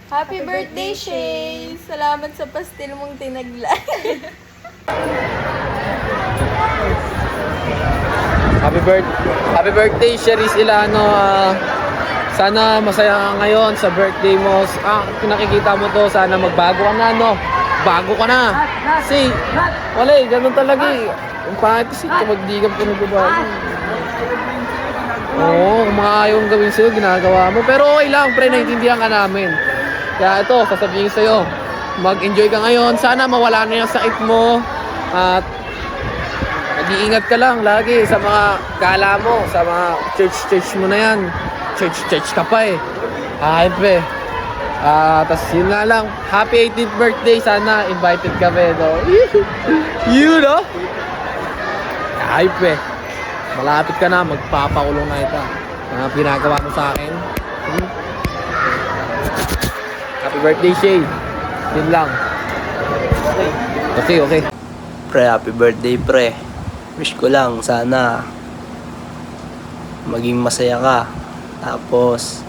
Happy birthday, Shay! Salamat sa pastil mong tinagla. Happy birthday, Cherise Ilano. Sana masaya ka ngayon sa birthday mo. Kung nakikita mo to, sana magbago ka na, no? Bago ka na. Kasi, wala eh, ganun talaga eh. Yung pangit kasi, magdigam ka nagbabago. Oo, kung mga ayaw gawin sa'yo, ginagawa mo. Pero okay lang, pre, naiintindihan ka namin. Kaya ito, sasabihin ko sa'yo, mag-enjoy ka ngayon. Sana mawala na yung sakit mo. At mag-iingat ka lang lagi sa mga gala mo, sa mga church mo na yan. Church ka pa eh. Pre. Tas yun nga lang, happy 18th birthday. Sana invited ka pa no? You know? Pre. Malapit ka na, magpapakulong na ito. Mga pinagawa mo sa akin. Happy birthday, Shay. Yun lang. Okay. Pre, happy birthday, pre. Wish ko lang, sana maging masaya ka. Tapos,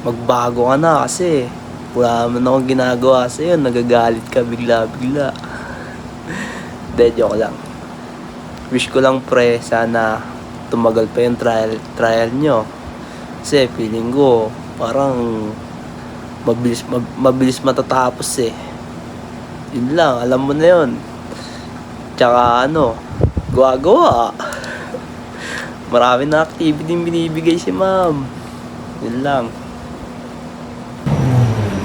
magbago ka na kasi wala naman akong ginagawa sa'yo. Nagagalit ka bigla-bigla. De, joke lang. Wish ko lang, pre, sana tumagal pa yung trial nyo. Kasi feeling ko, parang mabilis matatapos eh. Yun lang, alam mo na yun. Tsaka gawa-gawa. Marami na activity yung binibigay si ma'am. Yun lang.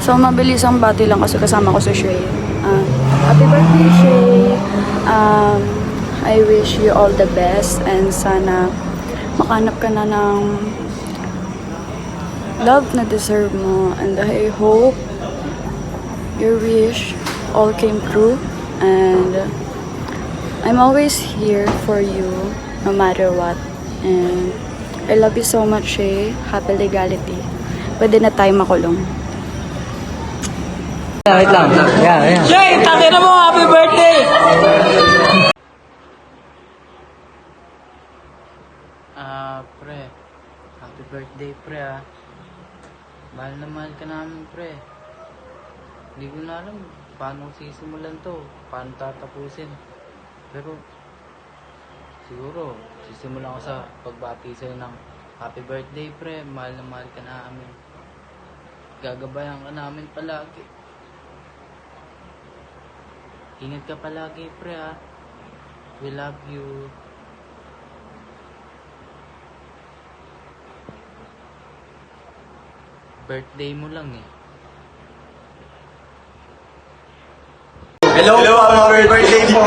So, mabilis ang bati lang kasi kasama ko si Shay. Happy birthday, Shay! I wish you all the best and sana makanap ka na ng love na deserve mo, and I hope your wish all came true, and I'm always here for you no matter what, and I love you so much, Shay. Happy legality. Pwede na tayo makulong. Wait lang. Yeah. Shay, tangin na mo! Happy birthday! Pre. Happy birthday, pre, Mahal na mahal ka namin, pre. Hindi ko na alam paano sisimulan to, paano tatapusin. Pero, siguro, sisimulan ko sa pagbati sa'yo ng happy birthday, pre. Mahal na mahal ka namin. Gagabayan ka namin palagi. Ingat ka palagi, pre, We love you. Birthday mo lang eh. Hello, happy birthday po.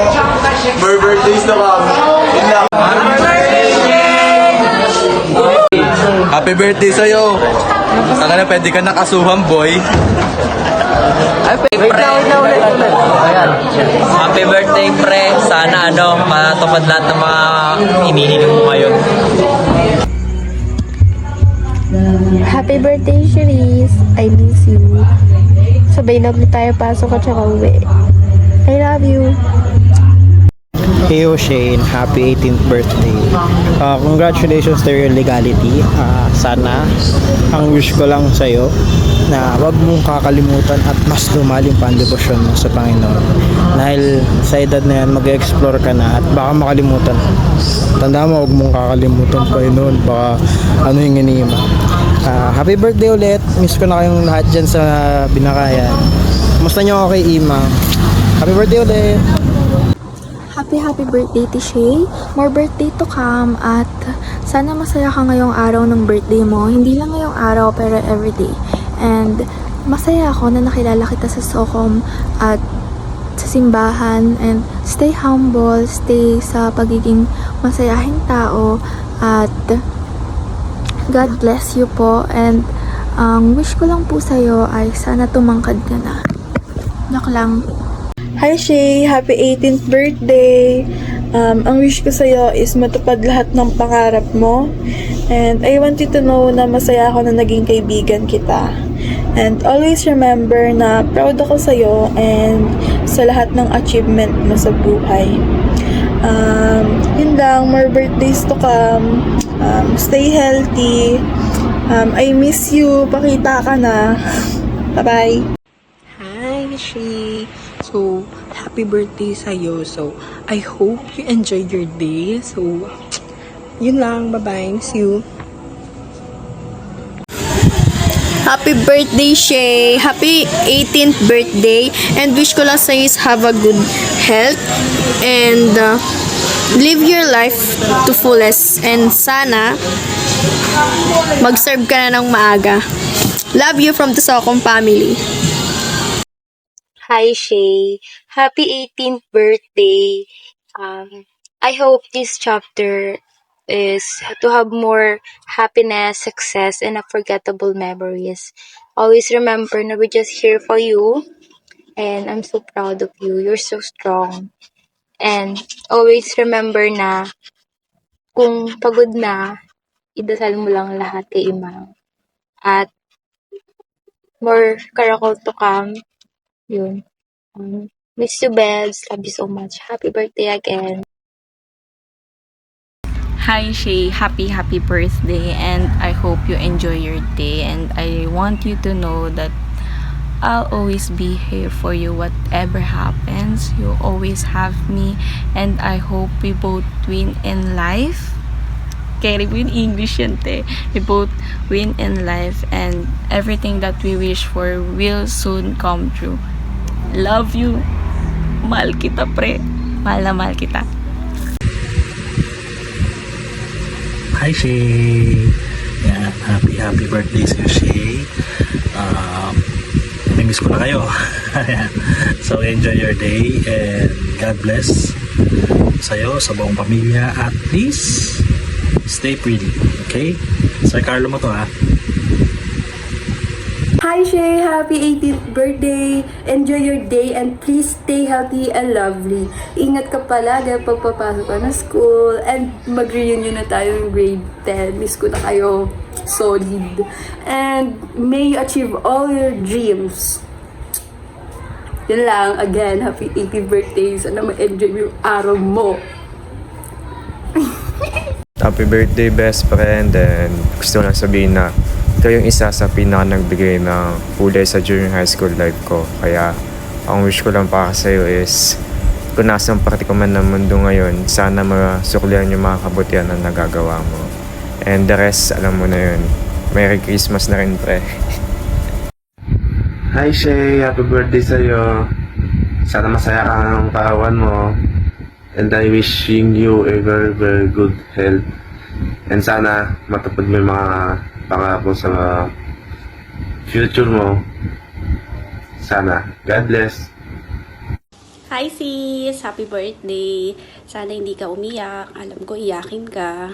More birthdays to come. Yun lang. Happy birthday sa'yo. Saka na pwede ka nakasuhan, boy. Happy birthday, pre. Sana matupad lahat ng mga inihiling mo ngayon. Happy birthday, Cherise! I miss you. Sabay na ulit tayo pasok at saka uwi. I love you. Heyo Shane, happy 18th birthday. Congratulations to your legality. Sana, ang wish ko lang sa'yo na wag mong kakalimutan at mas lumalim pa ang debosyon mo sa Panginoon. Dahil sa edad na yan, mag-explore ka na at baka makalimutan. Tanda mo, wag mong kakalimutan Panginoon. Baka ano yung inima. Happy birthday ulit. Miss ko na kayong lahat dyan sa Binakayan. Kumusta nyo ako kay Ima? Happy birthday ulit. Happy birthday, Tishay. More birthday to come at sana masaya ka ngayong araw ng birthday mo. Hindi lang ngayong araw pero everyday. And masaya ako na nakilala kita sa Socom at sa simbahan, and stay humble, stay sa pagiging masayahing tao, at God bless you po, and ang wish ko lang po sa'yo ay sana tumangkad ka na. Joke lang. Hi Shay! Happy 18th birthday! Ang wish ko sa'yo is matupad lahat ng pangarap mo. And I want you to know na masaya ako na naging kaibigan kita. And always remember na proud ako sa'yo and sa lahat ng achievement mo sa buhay. Yun lang, more birthdays to come. Stay healthy. I miss you. Pakita ka na. Bye-bye. Hi, Shi. So, happy birthday sa'yo. So, I hope you enjoyed your day. So, yun lang. Bye-bye. Miss you. Happy birthday, Shay! Happy 18th birthday! And wish ko lang sa'yo is have a good health and live your life to fullest. And sana mag-serve ka na ng maaga. Love you from the Socom family. Hi, Shay. Happy 18th birthday. I hope this chapter is to have more happiness, success, and unforgettable memories. Always remember na we're just here for you. And I'm so proud of you. You're so strong. And always remember na kung pagod na, idasal mo lang lahat kay Imang. At more karakol to come. Yun. Miss you, Bebs. Love you so much. Happy birthday again. Hi Shay, happy birthday, and I hope you enjoy your day, and I want you to know that I'll always be here for you whatever happens. You always have me, and I hope we both win in life. Carry win English yan te. We both win in life, and everything that we wish for will soon come true. Love you. Mahal kita, pre. Mahal na mahal kita. Hi, Shay! Yan, happy birthday sa'yo, Shay. Namiss ko na kayo. So, enjoy your day and God bless sa'yo, sa buong pamilya. At please, stay pretty, okay? Sir Carlo mo to, ha? Hi Shay! Happy 18th birthday! Enjoy your day and please stay healthy and lovely. Ingat ka palagi pagpapasok ka na school and mag-reunion na tayo ng grade 10. Miss ko na kayo. Solid. And may you achieve all your dreams. Yun lang. Again, happy 18th birthday. Sana ma-enjoy mo yung araw mo. Happy birthday, best friend. And gusto ko lang sabihin na ito yung isa sa pinaka nagbigay ng kulay sa junior high school life ko. Kaya ang wish ko lang para sa'yo is kung nasang parte ko man ng mundo ngayon, sana masuklihan yung mga kabutihan na nagagawa mo. And the rest, alam mo na yun. Merry Christmas na rin, pre. Hi Shay, happy birthday sa'yo. Sana masaya ka ng kawan mo. And I wishing you a very good health. And sana matupad mo yung mga pangako sa future mo. Sana. God bless. Hi sis! Happy birthday! Sana hindi ka umiyak. Alam ko iyakin ka.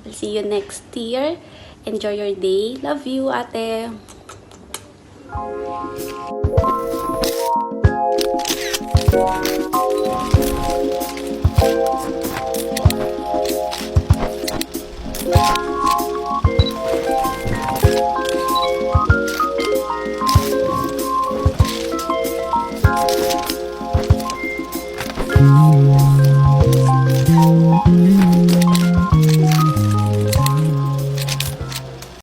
I'll see you next year. Enjoy your day. Love you, ate.